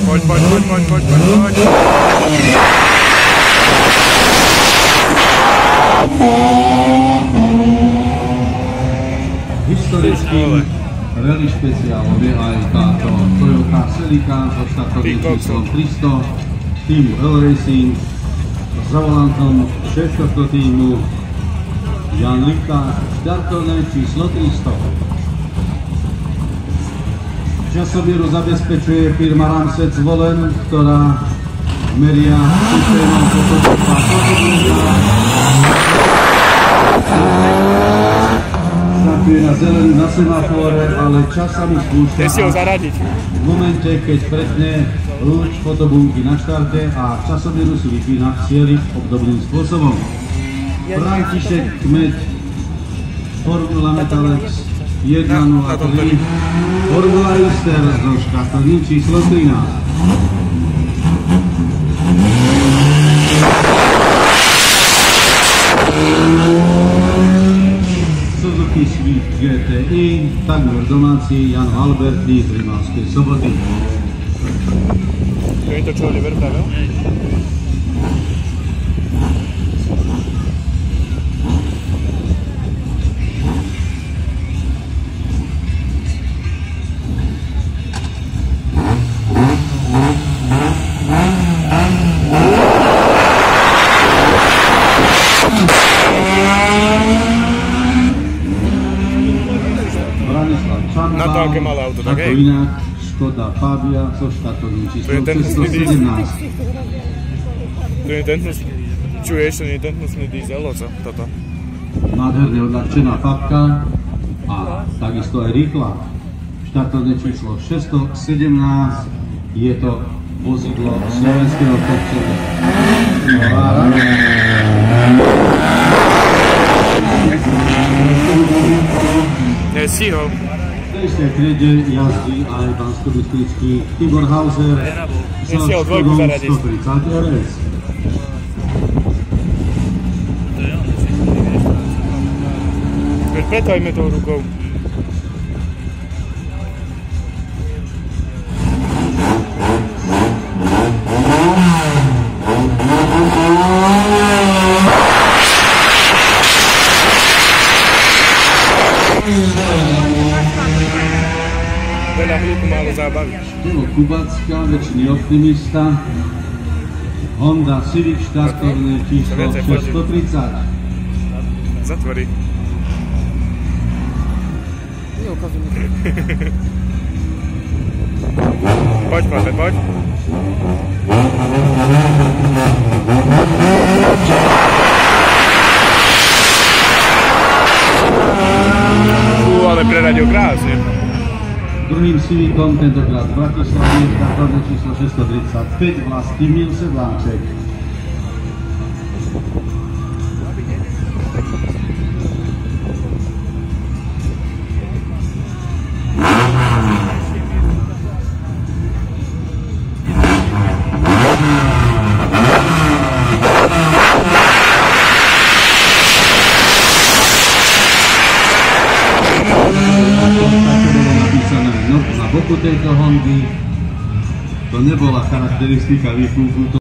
Poď. Historickým rally špeciálom je aj táto Toyota Celica so štartovým číslom 300 týmu L-Racing s volantom šéf-tohto týmu Jan Lipták, štartovné číslo 300. Časomieru zabezpečuje firma Ramsec Volen, ktorá meria systémom fotografa. Znakuje na zelený na semafóre, ale čas sa mu spúšťa. Kde si ho zaradiť? V momente, keď pretne lúč fotobunky na štarte a časomieru si vypína cieli obdobným spôsobom. František Kmeď, Formula Metalex 103, Formula Ister so štartovým číslo 13. Suzuki Swift GTI, takmer domáci Jan Alberti z Rimavskej Soboty. To je to, čo Oliver pravil? Také malé auto, tak hej? Inak Škoda Fabia so štartovým číslom 617. To je ten hnusný, čuješ, to nie je ten hnusný diesel, co? Toto. Nádherne odľahčená Fabka a takisto aj rýchla. Štartovné číslo 617, je to vozidlo slovenského kopcovia. Nestíhol. V tej triede jazdí aj banskobystrický Tibor Hauser so Škodou 130 RS. Pretajme tou rukou. Veľa hľuku, málo zábavy. Tevo Kubacka, väčšiný optimista. Honda Civic, štartovné číslo 630. Zatvorí. Poď, Pape, poď. Ale preradil krásne. Druhým Civicom, tentokrát v Bratislave, štartovné číslo 635, Vlastimil Sedláček. Na boku tejto Hondy to nebola charakteristika výfuku.